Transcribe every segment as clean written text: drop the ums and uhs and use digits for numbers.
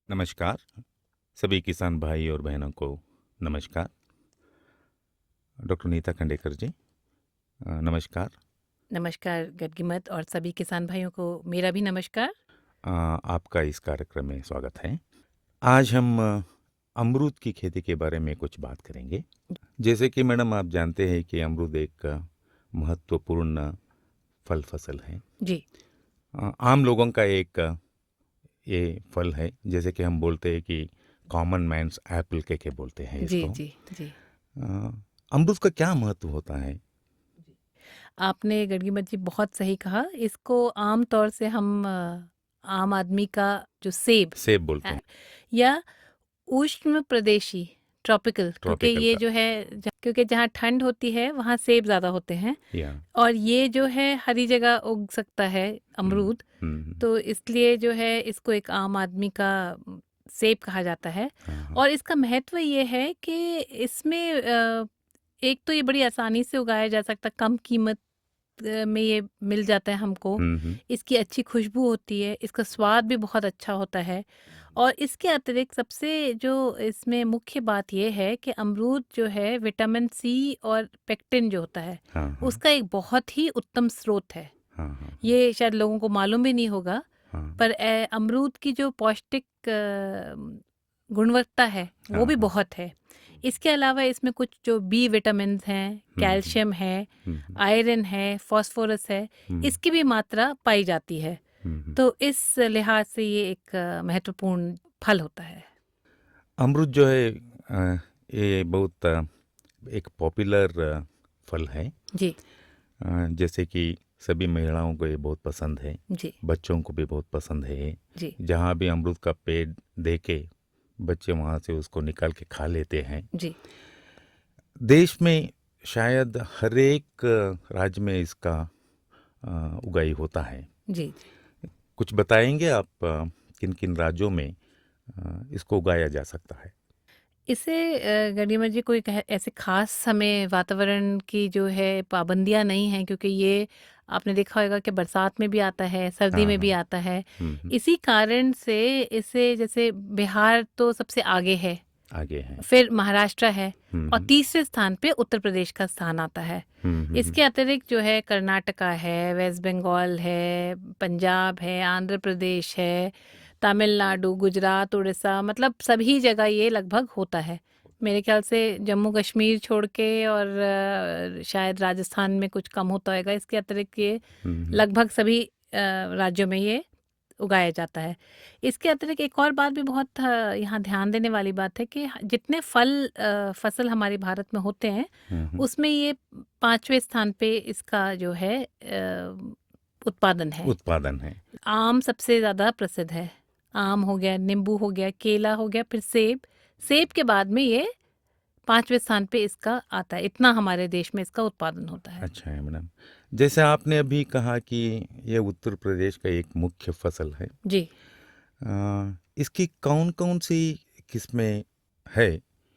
नमस्कार सभी किसान भाई और बहनों को नमस्कार। डॉक्टर नीता खंडेकर जी, नमस्कार। नमस्कार गदगीमत और सभी किसान भाइयों को मेरा भी नमस्कार। आपका इस कार्यक्रम में स्वागत है। आज हम अमरूद की खेती के बारे में कुछ बात करेंगे। जैसे कि मैडम आप जानते हैं कि अमरूद एक महत्वपूर्ण फल फसल है। जी आम लोगों का एक ये फल है, जैसे कि हम बोलते हैं कि कॉमन मैन्स एप्पल के बोलते हैं जी इसको। जी जी। अ, अमरूद का क्या महत्व होता है? आपने गदगीमत जी बहुत सही कहा। इसको आम तौर से हम आम आदमी का जो सेब सेब बोलते अ, हैं। या उष्ण प्रदेशी ट्रॉपिकल, क्योंकि ट्रॉपिकल ये का। जो है क्योंकि जहाँ ठंड होती है वहाँ सेब ज़्यादा होते हैं। या। और ये जो है हरी जगह उग सकता है हुँ, अमरूद। हुँ। तो इसलिए जो है इसको एक आम आदमी का सेब कहा जाता है। हाँ, हाँ। और इसका महत्व ये है कि इसमें एक तो ये बड़ी आसानी से उगाया जा सकता, कम कीमत में ये मिल जाता है हमको। हुँ, हुँ। इसकी अच्छी खुशबू होती है, इसका स्वाद भी बहुत अच्छा होता है। और इसके अतिरिक्त सबसे जो इसमें मुख्य बात ये है कि अमरूद जो है विटामिन सी और पेक्टिन जो होता है हाँ, हाँ। उसका एक बहुत ही उत्तम स्रोत है। हाँ, हाँ, हाँ। ये शायद लोगों को मालूम भी नहीं होगा, हाँ, पर अमरूद की जो पौष्टिक गुणवत्ता है वो हाँ, भी हाँ। बहुत है। इसके अलावा इसमें कुछ जो बी विटामिन्स हैं, हुँ, हुँ। कैल्शियम है, हुँ, हुँ। आयरन है, फास्फोरस है, हुँ, इसकी भी मात्रा पाई जाती है। हुँ, हुँ। तो इस लिहाज से ये एक महत्वपूर्ण फल होता है। अमरूद जो है ये बहुत एक पॉपुलर फल है। जी जैसे कि सभी महिलाओं को ये बहुत पसंद है, जी बच्चों को भी बहुत पसंद है ये। जी जहाँ भी अमरूद का पेड़ देखे, बच्चे वहाँ से उसको निकाल के खा लेते हैं। जी देश में शायद हर एक राज्य में इसका उगाई होता है। जी जी। कुछ बताएंगे आप किन किन राज्यों में इसको उगाया जा सकता है? इसे गनीमत जी कोई ऐसे खास हमें वातावरण की जो है पाबंदियां नहीं हैं, क्योंकि ये आपने देखा होगा कि बरसात में भी आता है, सर्दी हाँ, में भी हाँ। आता है। हुँ, हुँ। इसी कारण से इसे जैसे बिहार तो सबसे आगे है, आगे हैं। फिर महाराष्ट्र है, हुँ, और हुँ। तीसरे स्थान पे उत्तर प्रदेश का स्थान आता है। हुँ, हुँ, हुँ। इसके अतिरिक्त जो है कर्नाटका है, वेस्ट बंगाल है, पंजाब है, आंध्र प्रदेश है, तमिलनाडु, गुजरात, उड़ीसा, मतलब सभी जगह ये लगभग होता है। मेरे ख्याल से जम्मू कश्मीर छोड़ के, और शायद राजस्थान में कुछ कम होता होगा। इसके अतिरिक्त ये हुँ, हुँ। लगभग सभी राज्यों में ये उगाया जाता है। इसके अतिरिक्त एक और बात भी बहुत यहाँ ध्यान देने वाली बात है कि जितने फसल हमारे भारत में होते हैं हुँ, हुँ। उसमें ये पांचवें स्थान पे इसका जो है उत्पादन है। उत्पादन है। आम सबसे ज़्यादा प्रसिद्ध है। आम हो गया, नींबू हो गया, केला हो गया, फिर सेब। सेब के बाद में ये पांचवें स्थान पे इसका आता है। इतना हमारे देश में इसका उत्पादन होता है। अच्छा है मैडम। जैसे आपने अभी कहा कि ये उत्तर प्रदेश का एक मुख्य फसल है। जी इसकी कौन-कौन सी किस्में है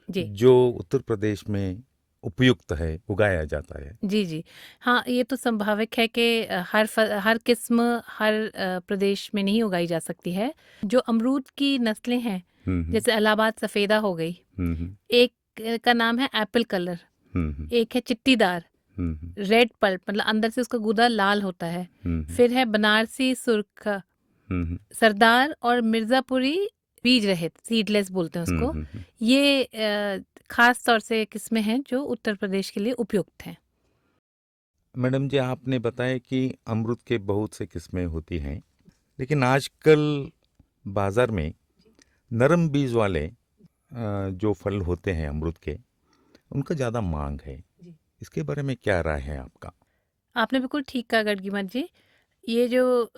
जी जो उत्तर प्रदेश में उपयुक्त है, उगाया जाता है? जी जी। हाँ, ये तो संभाविक है कि हर किस्म हर प्रदेश में नहीं उगाई जा सकती है। जो अमरूद की नस्लें हैं, हुँ, हुँ। जैसे इलाहाबाद सफ़ेदा हो गई, हुँ, हुँ। एक का नाम है एप्पल कलर, हुँ, हुँ। एक है चिट्टीदार, हुँ, हुँ। रेड पल्प, मतलब अंदर से उसका गूदा लाल होता है। हुँ, हुँ। फिर है बनारसी सुर्ख, हुँ, हुँ। सरदार और मिर्ज़ापुरी बीज रहित, सीडलेस बोलते हैं हुँ, उसको। हुँ, हुँ। ये खास तौर से किस्में हैं जो उत्तर प्रदेश के लिए उपयुक्त हैं। मैडम जी, आपने बताया कि अमरूद के बहुत से किस्में होती हैं, लेकिन आजकल बाज़ार में नरम बीज वाले जो फल होते हैं अमरूद के, उनका ज़्यादा मांग है। इसके बारे में क्या राय है आपका? आपने बिल्कुल ठीक कहा गडगीमत जी। ये जो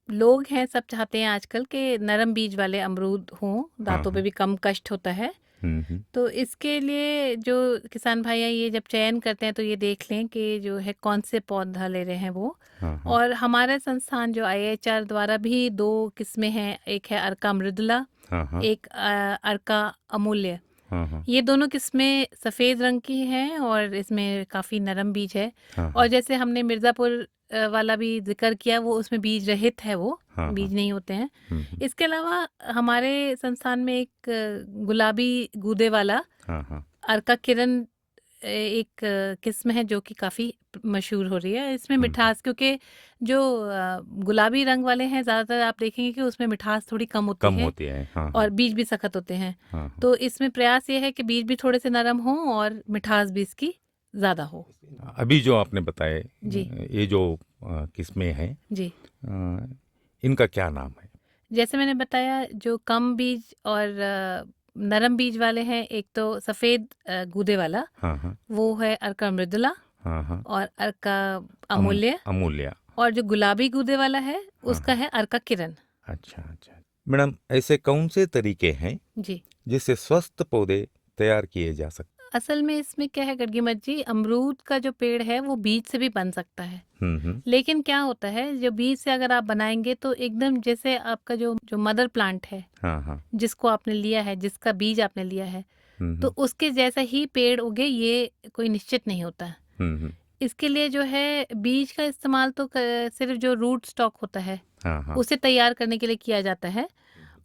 लोग हैं सब चाहते हैं आजकल के नरम बीज वाले अमरूद हों, हाँ, दांतों पे हाँ। भी कम कष्ट होता है। हुँ, हुँ। तो इसके लिए जो किसान भाई हैं ये जब चयन करते हैं तो ये देख लें कि जो है कौन से पौधा ले रहे हैं वो। हाँ, हाँ। और हमारे संस्थान जो आईएचआर द्वारा भी दो किस्में हैं, एक है अर्का मृदुला, हाँ, हाँ। एक अर्का अमूल्य। हाँ, हाँ। ये दोनों किस्में सफ़ेद रंग की हैं और इसमें काफ़ी नरम बीज है। हाँ, और हाँ। जैसे हमने मिर्ज़ापुर वाला भी जिक्र किया, वो उसमें बीज रहित है, वो हाँ बीज हाँ नहीं होते हैं। हम्म, इसके अलावा हमारे संस्थान में एक गुलाबी गूदे वाला हाँ हाँ अर्का किरण एक किस्म है जो कि काफ़ी मशहूर हो रही है। इसमें हम्म, मिठास, क्योंकि जो गुलाबी रंग वाले हैं ज़्यादातर आप देखेंगे कि उसमें मिठास थोड़ी कम होती कम है होती है। हाँ और हाँ बीज भी सख्त होते हैं। हाँ हाँ। तो इसमें प्रयास ये है कि बीज भी थोड़े से नरम हों और मिठास भी इसकी ज़्यादा हो। अभी जो आपने बताए जी ये जो किस्में हैं, जी। अ, इनका क्या नाम है? जैसे मैंने बताया, जो कम बीज और नरम बीज वाले हैं, एक तो सफ़ेद गूदे वाला, हाँ हाँ वो है अर्का मृदुला हाँ हाँ और अर्का अमूल्य। अमूल्य। और जो गुलाबी गूदे वाला है, हाँ उसका हाँ। है अर्का किरण। अच्छा अच्छा। मैडम, ऐसे कौन से तरीके हैं जी। जिससे स्वस्थ पौधे तैयार किए जा सकते? असल में इसमें क्या है गढ़गीमत जी, अमरूद का जो पेड़ है वो बीज से भी बन सकता है। हम्म, लेकिन क्या होता है, जो बीज से अगर आप बनाएंगे तो एकदम जैसे आपका जो जो मदर प्लांट है, हाँ हाँ जिसको आपने लिया है, जिसका बीज आपने लिया है, तो हम्म उसके जैसा ही पेड़ उगे, ये कोई निश्चित नहीं होता। हम्म, इसके लिए जो है बीज का इस्तेमाल तो सिर्फ जो रूट स्टॉक होता है हाँ हाँ। उसे तैयार करने के लिए किया जाता है।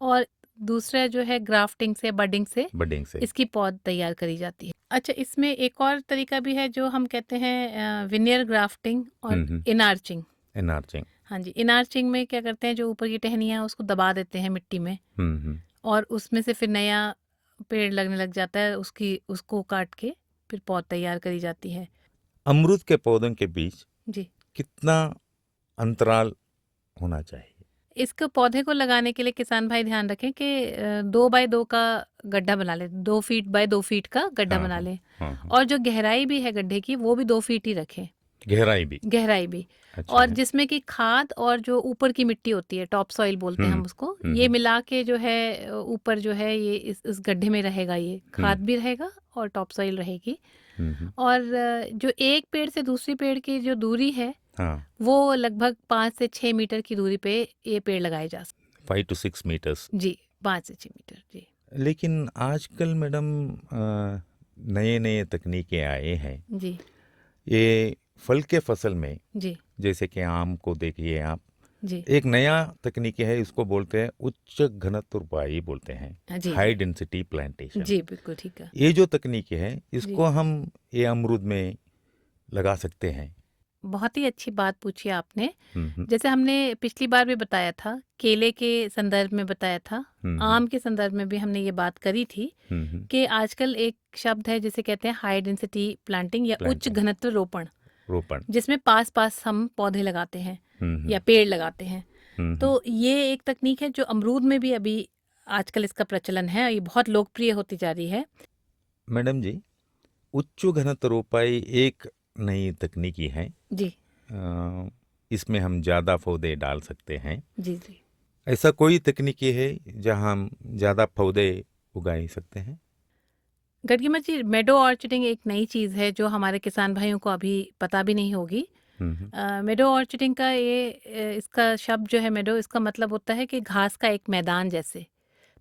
और दूसरा जो है ग्राफ्टिंग से, बडिंग से बडिंग से। इसकी पौध तैयार करी जाती है। अच्छा, इसमें एक और तरीका भी है जो हम कहते हैं विनियर ग्राफ्टिंग और इनार्चिंग। एनआर्चिंग। हाँ जी, इनार्चिंग में क्या करते हैं, जो ऊपर की टहनियाँ हैं उसको दबा देते हैं मिट्टी में, हम्म। और उसमें से फिर नया पेड़ लगने लग जाता है, उसको काट के फिर पौध तैयार करी जाती है। अमरूद के पौधों के बीच जी। कितना अंतराल होना चाहिए? इसको पौधे को लगाने के लिए किसान भाई ध्यान रखें कि 2 बाय 2 का गड्ढा बना लें, 2 फीट बाय 2 फीट का गड्ढा हाँ बना हाँ लें। हाँ हाँ। और जो गहराई भी है गड्ढे की, वो भी 2 फीट ही रखें, गहराई भी। गहराई भी। अच्छा और है। जिसमें कि खाद और जो ऊपर की मिट्टी होती है, टॉप सॉइल बोलते हैं हम उसको, ये हम्म मिला के जो है ऊपर जो है ये इस गड्ढे में रहेगा, ये खाद हम्म भी रहेगा और टॉप सॉइल रहेगी। हम्म। और जो एक पेड़ से दूसरी पेड़ की जो दूरी है, हाँ, वो लगभग 5 से 6 मीटर की दूरी पे ये पेड़ लगाए जा सकते 5 to 6 meters। हैं। जी, 5 से 6 मीटर। जी लेकिन आजकल मैडम नए नए तकनीकें आए हैं। जी ये फल के फसल में, जी जैसे कि आम को देखिए आप, जी। एक नया तकनीक है, इसको बोलते हैं उच्च घनत्व रुपाई बोलते हैं, हाँ, जी हाई जी डेंसिटी प्लांटेशन। जी, बिल्कुल ठीक है। ये जो तकनीक है, जी, इसको हम ये अमरूद में लगा सकते हैं। बहुत ही अच्छी बात पूछी आपने। हम्म जैसे हमने पिछली बार भी बताया था, केले के संदर्भ में बताया था, हम्म आम के संदर्भ में भी हमने ये बात करी थी हम्म। कि आजकल एक शब्द है जिसे कहते हैं हाई डेंसिटी प्लांटिंग या उच्च प्लांटिंग, घनत्व रोपण, रोपण। जिसमें पास पास हम पौधे लगाते हैं हम्म या पेड़ लगाते हैं। हम्म। तो ये एक तकनीक है जो अमरूद में भी अभी आजकल इसका प्रचलन है, ये बहुत लोकप्रिय होती जा रही है। मैडम जी, उच्च घनत्व रोपाई एक नई तकनीकी है। जी इसमें हम ज़्यादा पौधे डाल सकते हैं। जी जी। ऐसा कोई तकनीकी है जहां हम ज़्यादा पौधे उगा सकते हैं? गडगीमत जी, मेडो ऑर्चर्डिंग एक नई चीज़ है जो हमारे किसान भाइयों को अभी पता भी नहीं होगी। हम्म मेडो ऑर्चर्डिंग का इसका शब्द जो है मेडो, इसका मतलब होता है कि घास का एक मैदान जैसे।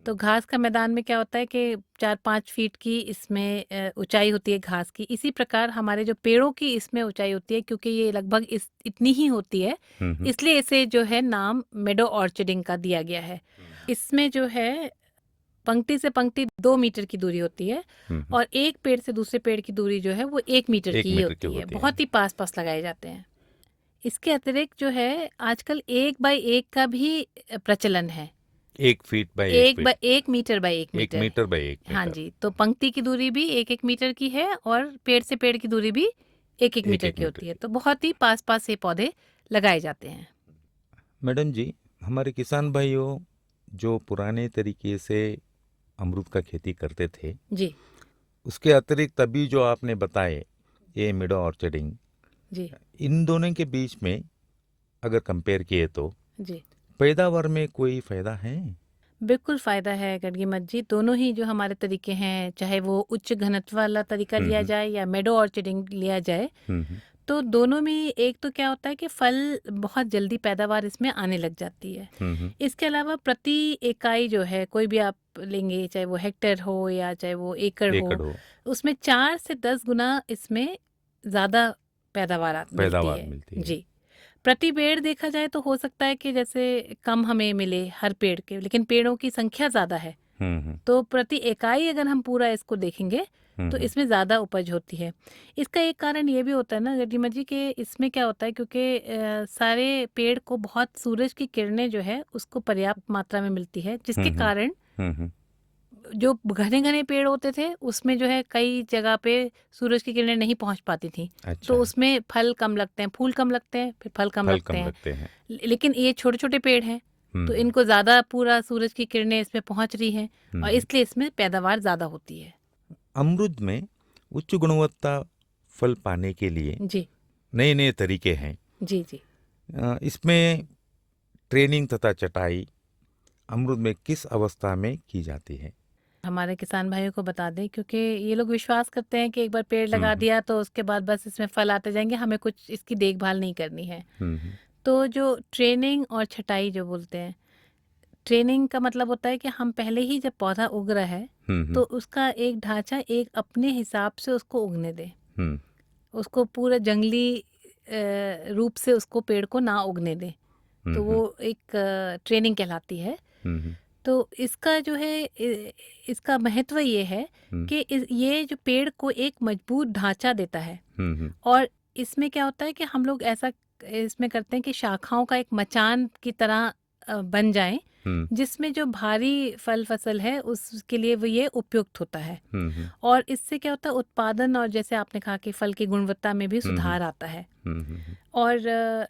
तो घास का मैदान में क्या होता है कि 4-5 फीट की इसमें ऊंचाई होती है घास की। इसी प्रकार हमारे जो पेड़ों की इसमें ऊंचाई होती है, क्योंकि ये लगभग इतनी ही होती है, हम्म इसलिए इसे जो है नाम मेडो ऑर्चर्डिंग का दिया गया है। इसमें जो है पंक्ति से पंक्ति 2 मीटर की दूरी होती है, हम्म। और एक पेड़ से दूसरे पेड़ की दूरी जो है वो 1 मीटर एक की ही मीटर की होती है। होती है। बहुत ही पास पास लगाए जाते हैं। इसके अतिरिक्त जो है आजकल 1 बाय 1 का भी प्रचलन है। 1 feet by 1 feet. 1 metre by 1 एक मीटर। Metre by 1 metre. हाँ जी, तो पंक्ति की दूरी भी 1-1 मीटर की है और पेड़ से पेड़ की दूरी भी 1-1 मीटर एक की मीटर होती है। की। तो बहुत ही पास पास ये पौधे लगाए जाते हैं। मैडम जी, हमारे किसान भाइयों जो पुराने तरीके से अमरूद का खेती करते थे, जी उसके अतिरिक्त अभी जो आपने बताए ये मिडो ऑर्चर्डिंग, जी इन दोनों के बीच में अगर कंपेयर किए तो जी। पैदावार में कोई फायदा है? बिल्कुल फ़ायदा है गडगीमत जी। दोनों ही जो हमारे तरीके हैं, चाहे वो उच्च घनत्व वाला तरीका लिया हम्म जाए या मेडो ऑर्चर्डिंग लिया जाए, हम्म तो दोनों में एक तो क्या होता है कि फल बहुत जल्दी पैदावार इसमें आने लग जाती है। हम्म। इसके अलावा प्रति इकाई जो है, कोई भी आप लेंगे, चाहे वो हेक्टेयर हो या चाहे वो एकड़ हो, एकड़ हो। उसमें 4 से 10 गुना इसमें ज़्यादा पैदावार मिलती पैदावार है। मिलती है। जी। प्रति पेड़ देखा जाए तो हो सकता है कि जैसे कम हमें मिले हर पेड़ के, लेकिन पेड़ों की संख्या ज़्यादा है, हम्म तो प्रति इकाई अगर हम पूरा इसको देखेंगे तो हम्म इसमें ज़्यादा उपज होती है। इसका एक कारण ये भी होता है ना गड्डीमल जी कि इसमें क्या होता है, क्योंकि सारे पेड़ को बहुत सूरज की किरणें जो है उसको पर्याप्त मात्रा में मिलती है, जिसके हम्म कारण हम्म जो घने घने पेड़ होते थे उसमें जो है कई जगह पे सूरज की किरणें नहीं पहुंच पाती थी, अच्छा, तो उसमें फल कम लगते हैं, फूल कम लगते हैं, फिर फल कम फल लगते कम हैं। लगते हैं। लेकिन ये छोटे छोटे पेड़ हैं, तो हम्म इनको ज़्यादा पूरा सूरज की किरणें इसमें पहुंच रही हैं, और हम्म इसलिए इसमें पैदावार ज़्यादा होती है। अमरूद में उच्च गुणवत्ता फल पाने के लिए जी नए नए तरीके हैं। जी जी। इसमें ट्रेनिंग तथा चटाई अमरूद में किस अवस्था में की जाती है? हमारे किसान भाइयों को बता दें, क्योंकि ये लोग विश्वास करते हैं कि एक बार पेड़ लगा हम्म दिया तो उसके बाद बस इसमें फल आते जाएंगे, हमें कुछ इसकी देखभाल नहीं करनी है। हम्म तो जो ट्रेनिंग और छटाई जो बोलते हैं, ट्रेनिंग का मतलब होता है कि हम पहले ही जब पौधा उग रहा है तो हम्म उसका एक ढांचा एक अपने हिसाब से उसको उगने दें, हम्म उसको पूरा जंगली रूप से उसको पेड़ को ना उगने दें, तो वो हम्म एक ट्रेनिंग कहलाती है। हम्म तो इसका जो है इसका महत्व ये है हम्म कि ये जो पेड़ को एक मजबूत ढांचा देता है, हम्म और इसमें क्या होता है कि हम लोग ऐसा इसमें करते हैं कि शाखाओं का एक मचान की तरह बन जाएं, हम्म जिसमें जो भारी फल फसल है उसके लिए वो ये उपयुक्त होता है। हम्म और इससे क्या होता है, उत्पादन और जैसे आपने कहा कि फल की गुणवत्ता में भी हम्म सुधार आता है। हम्म और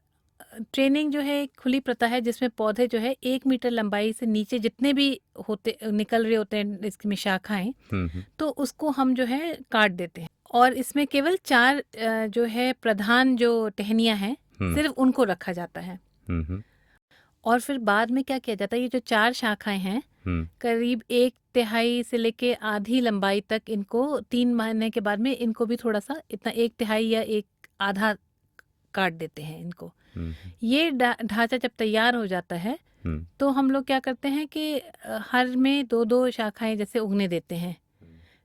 ट्रेनिंग जो है एक खुली प्रथा है, जिसमें पौधे जो है 1 मीटर लंबाई से नीचे जितने भी होते निकल रहे होते हैं इसमें शाखाएं, हम्म तो उसको हम जो है काट देते हैं, और इसमें केवल 4 जो है प्रधान जो टहनियाँ हैं हम्म सिर्फ उनको रखा जाता है। हम्म और फिर बाद में क्या किया जाता है, ये जो 4 शाखाएं हैं हम्म करीब 1/3 से लेके आधी लंबाई तक, इनको 3 महीने के बाद में इनको भी थोड़ा सा इतना 1/3 या एक आधा काट देते हैं इनको। हम्म ये ढांचा जब तैयार हो जाता है हम्म तो हम लोग क्या करते हैं कि हर में 2-2 शाखाएं जैसे उगने देते हैं।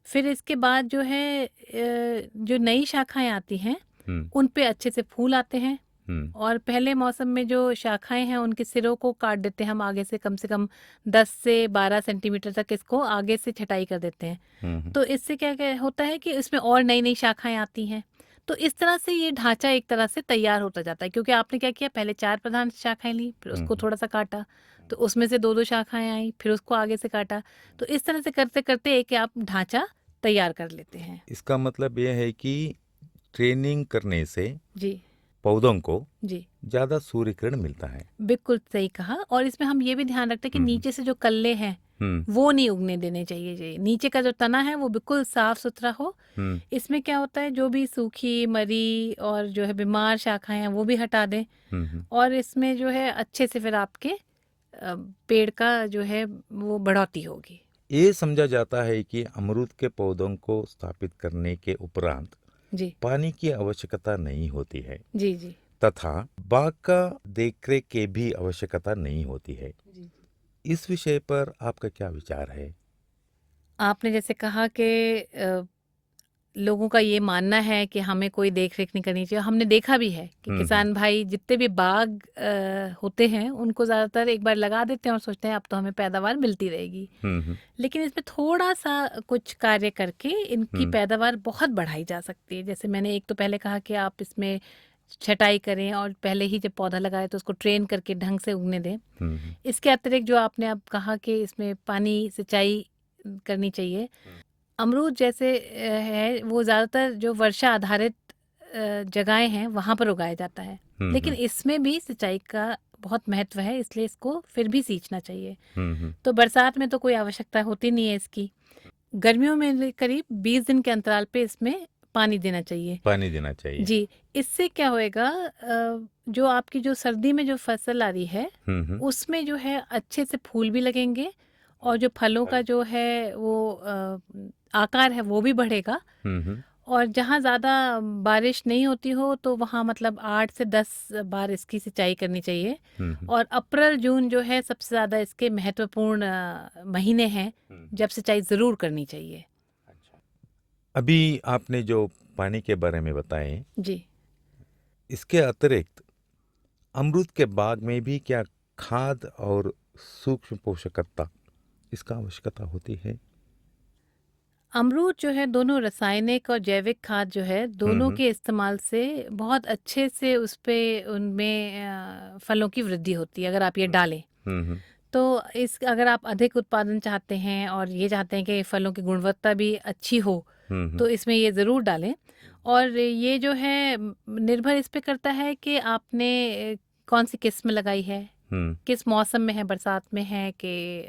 फिर इसके बाद जो है जो नई शाखाएं आती हैं हम्म उन पे अच्छे से फूल आते हैं, हम्म और पहले मौसम में जो शाखाएं हैं उनके सिरों को काट देते हैं हम आगे से, कम 10 से 12 सेंटीमीटर तक इसको आगे से छटाई कर देते हैं। हम्म तो इससे क्या क्या होता है कि इसमें और नई नई शाखाएं आती हैं। तो इस तरह से ये ढांचा एक तरह से तैयार होता जाता है, क्योंकि आपने क्या किया, पहले 4 प्रधान शाखाएं ली, फिर उसको थोड़ा सा काटा, तो उसमें से 2-2 शाखाएं आई, फिर उसको आगे से काटा, तो इस तरह से करते करते एक आप ढांचा तैयार कर लेते हैं। इसका मतलब यह है कि ट्रेनिंग करने से जी पौधों को जी ज्यादा सूर्य किरण मिलता है। बिल्कुल सही कहा। और इसमें हम ये भी ध्यान रखते हैं कि हम्म नीचे से जो कल्ले हैं हम्म वो नहीं उगने देने चाहिए जी। नीचे का जो तना है वो बिल्कुल साफ सुथरा हो। हम्म इसमें क्या होता है, जो भी सूखी मरी और जो है बीमार शाखाएं हैं वो भी हटा दें, हम्म और इसमें जो है अच्छे से फिर आपके पेड़ का जो है वो बढ़ोतरी होगी। ये समझा जाता है कि अमरूद के पौधों को स्थापित करने के उपरांत जी पानी की आवश्यकता नहीं होती है, जी जी तथा बाग का देखरेख की भी आवश्यकता नहीं होती है। जी। इस विषय पर आपका क्या विचार है? आपने जैसे कहा कि लोगों का ये मानना है कि हमें कोई देख रेख नहीं करनी चाहिए। हमने देखा भी है कि हम्म किसान भाई जितने भी बाग होते हैं उनको ज़्यादातर एक बार लगा देते हैं और सोचते हैं अब तो हमें पैदावार मिलती रहेगी। हम्म लेकिन इसमें थोड़ा सा कुछ कार्य करके इनकी हम्म पैदावार बहुत बढ़ाई जा सकती है। जैसे मैंने एक तो पहले कहा कि आप इसमें छटाई करें, और पहले ही जब पौधा लगाए तो उसको ट्रेन करके ढंग से उगने दें। हम्म इसके अतिरिक्त जो आपने अब कहा कि इसमें पानी सिंचाई करनी चाहिए। अमरूद जैसे है वो ज़्यादातर जो वर्षा आधारित जगहें हैं वहाँ पर उगाया जाता है, लेकिन इसमें भी सिंचाई का बहुत महत्व है, इसलिए इसको फिर भी सींचना चाहिए। तो बरसात में तो कोई आवश्यकता होती नहीं है इसकी। गर्मियों में करीब 20 दिन के अंतराल पे इसमें पानी देना चाहिए। पानी देना चाहिए। जी, इससे क्या होएगा, जो आपकी जो सर्दी में जो फसल आ रही है उसमें जो है अच्छे से फूल भी लगेंगे, और जो फलों का जो है वो आकार है वो भी बढ़ेगा। हम्म और जहाँ ज़्यादा बारिश नहीं होती हो तो वहाँ मतलब 8 से 10 बार इसकी सिंचाई करनी चाहिए। हम्म और अप्रैल जून जो है सबसे ज़्यादा इसके महत्वपूर्ण महीने हैं जब सिंचाई ज़रूर करनी चाहिए। अभी आपने जो पानी के बारे में बताए, जी इसके अतिरिक्त अमरूद के बाग में भी क्या खाद और सूक्ष्म पोषक तत्व इसका आवश्यकता होती है? अमरूद जो है दोनों रासायनिक और जैविक खाद जो है दोनों हम्म के इस्तेमाल से बहुत अच्छे से उस पे उनमें फलों की वृद्धि होती है अगर आप ये डालें। हम्म तो इस अगर आप अधिक उत्पादन चाहते हैं और ये चाहते हैं कि फलों की गुणवत्ता भी अच्छी हो हम्म तो इसमें ये ज़रूर डालें। और ये जो है निर्भर इस पे करता है कि आपने कौन सी किस्म लगाई है, हम्म किस मौसम में है, बरसात में है कि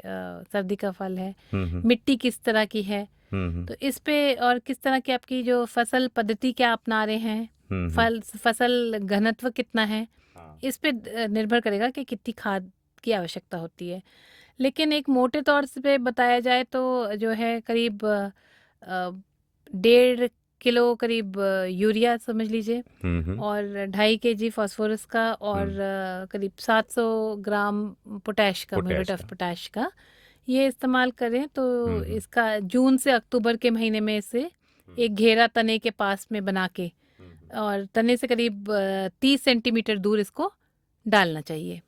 सर्दी का फल है, हम्म मिट्टी किस तरह की है, हम्म तो इस पे और किस तरह की आपकी जो फसल पद्धति क्या अपना रहे हैं, हम्म फसल घनत्व कितना है, हाँ। इस पे निर्भर करेगा कि कितनी खाद की आवश्यकता होती है। लेकिन एक मोटे तौर से पे बताया जाए तो जो है करीब 1.5 किलो करीब यूरिया समझ लीजिए हम्म और 2.5 kg फास्फोरस का और करीब 700 ग्राम पोटैश का, पोटैश म्यूरेट ऑफ का। पोटैश का ये इस्तेमाल करें तो इसका जून से अक्टूबर के महीने में इसे एक घेरा तने के पास में बना के और तने से करीब 30 सेंटीमीटर दूर इसको डालना चाहिए।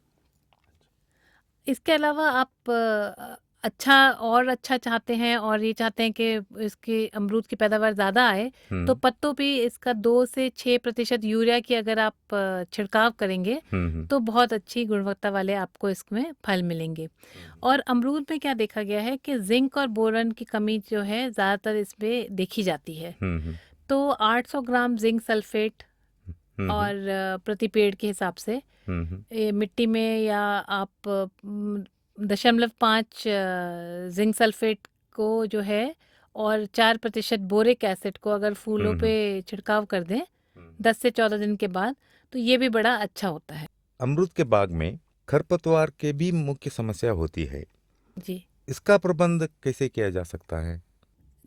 इसके अलावा आप अच्छा चाहते हैं और ये चाहते हैं कि इसके अमरूद की पैदावार ज़्यादा आए तो पत्तों पे इसका 2 से 6% यूरिया की अगर आप छिड़काव करेंगे तो बहुत अच्छी गुणवत्ता वाले आपको इसमें फल मिलेंगे। और अमरूद में क्या देखा गया है कि जिंक और बोरन की कमी जो है ज़्यादातर इसमें देखी जाती है। तो 800 ग्राम जिंक सल्फेट और प्रति पेड़ के हिसाब से ये मिट्टी में या आप 0.5 जिंक सल्फेट को जो है और 4% बोरिक एसिड को अगर फूलों पे छिड़काव कर दें 10 से 14 दिन के बाद तो ये भी बड़ा अच्छा होता है। अमरूद के बाग में खरपतवार के भी मुख्य समस्या होती है, जी, इसका प्रबंध कैसे किया जा सकता है?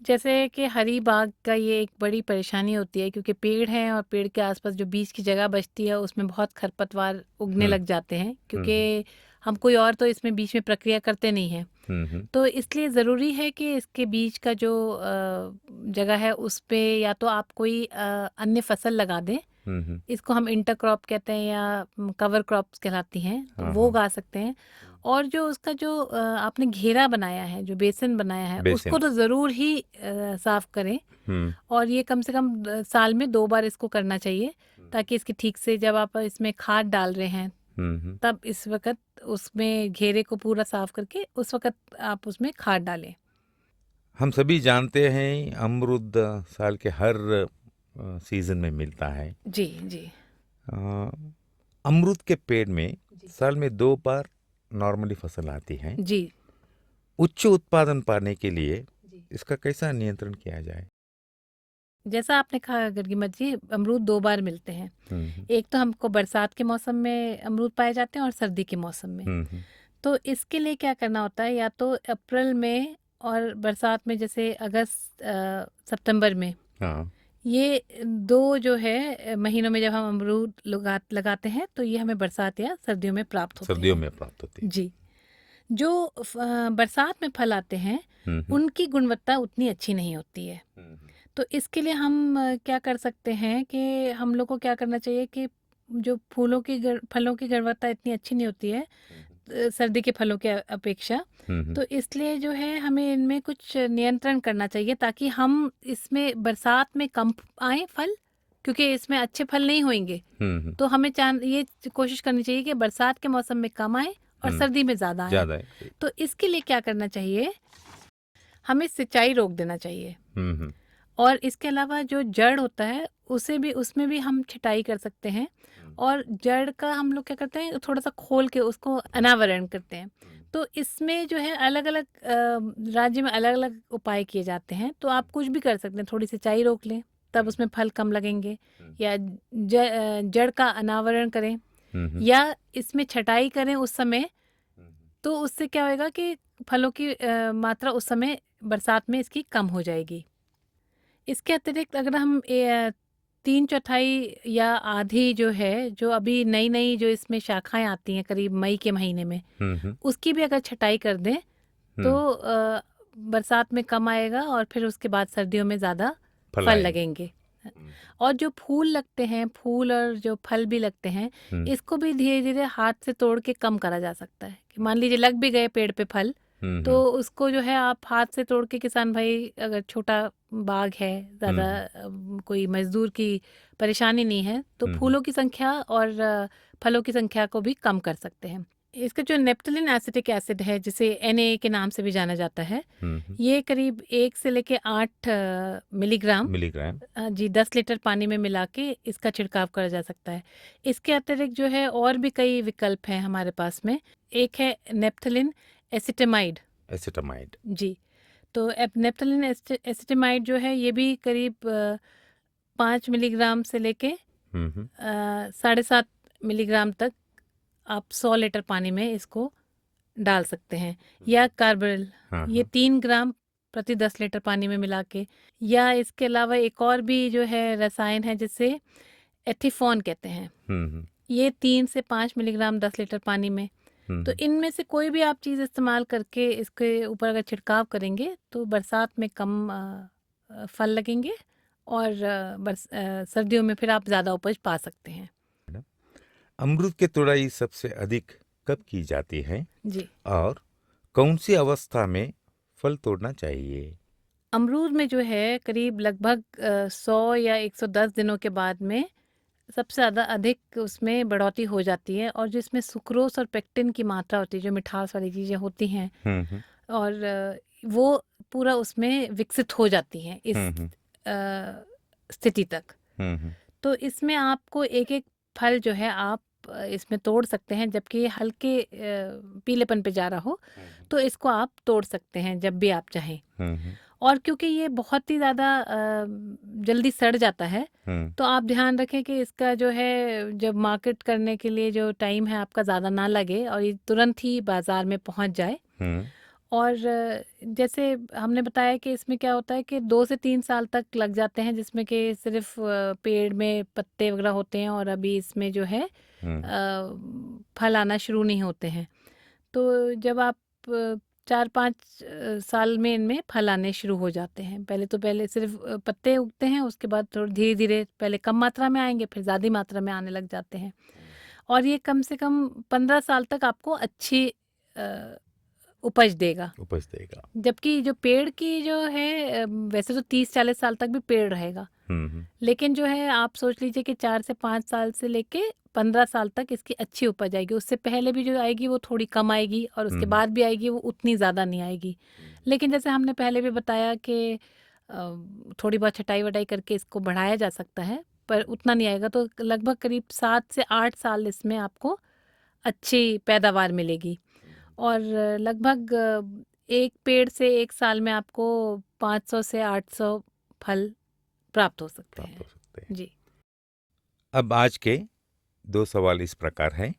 जैसे कि हरी बाग का ये एक बड़ी परेशानी होती है क्योंकि पेड़ हैं और पेड़ के आसपास जो बीच की जगह बचती है उसमें बहुत खरपतवार उगने लग जाते हैं क्योंकि हम कोई और तो इसमें बीच में प्रक्रिया करते नहीं हैं। तो इसलिए ज़रूरी है कि इसके बीच का जो जगह है उस पे या तो आप कोई अन्य फसल लगा दें, इसको हम इंटरक्रॉप कहते हैं या कवर क्रॉप्स कहलाती हैं, तो वो उगा सकते हैं। और जो उसका जो आपने घेरा बनाया है, जो बेसिन बनाया है, उसको तो ज़रूर ही साफ करें और ये कम से कम साल में 2 बार इसको करना चाहिए ताकि इसकी ठीक से जब आप इसमें खाद डाल रहे हैं तब इस वक्त उसमें घेरे को पूरा साफ करके उस वक्त आप उसमें खाद डालें। हम सभी जानते हैं अमरूद साल के हर सीजन में मिलता है। जी जी अमरूद के पेड़ में साल में 2 बार नॉर्मली फसल आती है। जी, उच्च उत्पादन पाने के लिए इसका कैसा नियंत्रण किया जाए? जैसा आपने कहा गर्गीमत जी, अमरूद 2 बार मिलते हैं। एक तो हमको बरसात के मौसम में अमरूद पाए जाते हैं और सर्दी के मौसम में। तो इसके लिए क्या करना होता है, या तो अप्रैल में और बरसात में जैसे अगस्त सितंबर में, हाँ। ये 2 जो है महीनों में जब हम अमरूद लगाते हैं तो ये हमें बरसात या सर्दियों में प्राप्त होते सर्दियों हैं। में प्राप्त होती है। जी, जो बरसात में फल आते हैं उनकी गुणवत्ता उतनी अच्छी नहीं होती है। तो इसके लिए हम क्या कर सकते हैं कि हम लोग को क्या करना चाहिए कि जो फलों की गुणवत्ता इतनी अच्छी नहीं होती है सर्दी के फलों के अपेक्षा, तो इसलिए जो है हमें इनमें कुछ नियंत्रण करना चाहिए ताकि हम इसमें बरसात में कम आए फल, क्योंकि इसमें अच्छे फल नहीं होंगे। तो हमें ये कोशिश करनी चाहिए कि बरसात के मौसम में कम आए और सर्दी में ज़्यादा आए। तो इसके लिए क्या करना चाहिए, हमें सिंचाई रोक देना चाहिए। और इसके अलावा जो जड़ होता है उसमें भी हम छटाई कर सकते हैं और जड़ का हम लोग क्या करते हैं थोड़ा सा खोल के उसको अनावरण करते हैं। तो इसमें जो है अलग अलग राज्य में अलग अलग उपाय किए जाते हैं। तो आप कुछ भी कर सकते हैं, थोड़ी सिंचाई रोक लें तब उसमें फल कम लगेंगे, या जड़ का अनावरण करें, या इसमें छटाई करें उस समय। तो उससे क्या होएगा कि फलों की मात्रा उस समय बरसात में इसकी कम हो जाएगी। इसके अतिरिक्त अगर हम 3/4 या आधी जो है, जो अभी नई नई जो इसमें शाखाएं आती हैं करीब मई के महीने में, उसकी भी अगर छटाई कर दें तो बरसात में कम आएगा और फिर उसके बाद सर्दियों में ज़्यादा फल लगेंगे और जो फूल लगते हैं, फूल और जो फल भी लगते हैं, इसको भी धीरे धीरे हाथ से तोड़ के कम करा जा सकता है। कि मान लीजिए लग भी गए पेड़ पे फल, तो उसको जो है आप हाथ से तोड़ के, किसान भाई अगर छोटा बाग है, ज़्यादा कोई मजदूर की परेशानी नहीं है, तो फूलों की संख्या और फलों की संख्या को भी कम कर सकते हैं। इसका जो नेप्थलीन एसिटिक एसिड है, जिसे NaA के नाम से भी जाना जाता है, ये करीब 1 से लेके 8 मिलीग्राम जी 10 लीटर पानी में मिला के इसका छिड़काव करा जा सकता है। इसके अतिरिक्त जो है और भी कई विकल्प हैं हमारे पास में। एक है नेप्थलीन एसिटामाइड जी। तो नेप्थलीन एसिटामाइड जो है, ये भी करीब 5 मिलीग्राम से लेके 7.5 मिलीग्राम तक आप 100 लीटर पानी में इसको डाल सकते हैं। या कार्बरिल, ये 3 ग्राम प्रति 10 लीटर पानी में मिला के। या इसके अलावा एक और भी जो है रसायन है, जिसे एथिफॉन कहते हैं, ये 3 से 5 मिलीग्राम 10 लीटर पानी में। तो इनमें से कोई भी आप चीज़ इस्तेमाल करके इसके ऊपर अगर छिड़काव करेंगे तो बरसात में कम फल लगेंगे, और सर्दियों में फिर आप ज़्यादा उपज पा सकते हैं। अमरूद की तुड़ाई सबसे अधिक कब की जाती है जी, और कौन सी अवस्था में फल तोड़ना चाहिए? अमरूद में जो है करीब लगभग 100 या 110 दिनों के बाद में सबसे ज़्यादा अधिक उसमें बढ़ोतरी हो जाती है, और जिसमें सुक्रोस और पेक्टिन की मात्रा होती है, जो मिठास वाली चीज़ें होती हैं, और वो पूरा उसमें विकसित हो जाती हैं इस स्थिति तक। तो इसमें आपको एक एक फल जो है आप इसमें तोड़ सकते हैं, जबकि ये हल्के पीलेपन पे जा रहा हो तो इसको आप तोड़ सकते हैं जब भी आप चाहें। और क्योंकि ये बहुत ही ज़्यादा जल्दी सड़ जाता है, तो आप ध्यान रखें कि इसका जो है, जब मार्केट करने के लिए जो टाइम है आपका ज़्यादा ना लगे, और ये तुरंत ही बाज़ार में पहुंच जाए। और जैसे हमने बताया कि इसमें क्या होता है कि 2 से 3 साल तक लग जाते हैं, जिसमें कि सिर्फ पेड़ में पत्ते वगैरह होते हैं, और अभी इसमें जो है फल आना शुरू नहीं होते हैं। तो जब आप 4-5 साल में इनमें फल आने शुरू हो जाते हैं। पहले सिर्फ पत्ते उगते हैं, उसके बाद थोड़ा धीरे धीरे पहले कम मात्रा में आएंगे, फिर ज़्यादा मात्रा में आने लग जाते हैं। और ये कम से कम 15 साल तक आपको अच्छी उपज देगा। जबकि जो पेड़ की जो है, वैसे तो 30-40 साल तक भी पेड़ रहेगा, लेकिन जो है आप सोच लीजिए कि 4 से 5 साल से लेके 15 साल तक इसकी अच्छी उपज आएगी। उससे पहले भी जो आएगी वो थोड़ी कम आएगी, और उसके बाद भी आएगी वो उतनी ज़्यादा नहीं आएगी। लेकिन जैसे हमने पहले भी बताया कि थोड़ी बहुत छटाई वटाई करके इसको बढ़ाया जा सकता है, पर उतना नहीं आएगा। तो लगभग करीब 7 से 8 साल इसमें आपको अच्छी पैदावार मिलेगी, और लगभग एक पेड़ से एक साल में आपको 500 से 800 फल प्राप्त हो सकते हैं। जी। अब आज के 2 सवाल इस प्रकार हैं।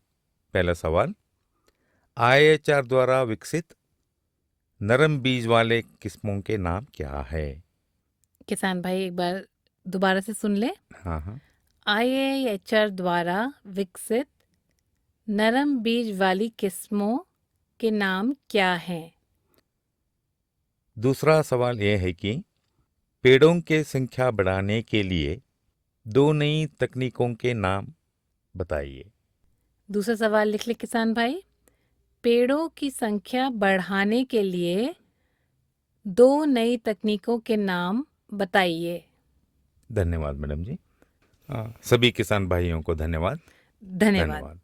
पहला सवाल, IHR द्वारा विकसित नरम बीज वाले किस्मों के नाम क्या है? किसान भाई एक बार दोबारा से सुन ले। हाँ। IHR द्वारा विकसित नरम बीज वाली किस्मों के नाम क्या हैं? दूसरा सवाल यह है कि पेड़ों के संख्या बढ़ाने के लिए 2 नई तकनीकों के नाम बताइए। दूसरा सवाल लिख ले किसान भाई। पेड़ों की संख्या बढ़ाने के लिए 2 नई तकनीकों के नाम बताइए। धन्यवाद मैडम जी। सभी किसान भाइयों को धन्यवाद। धन्यवाद।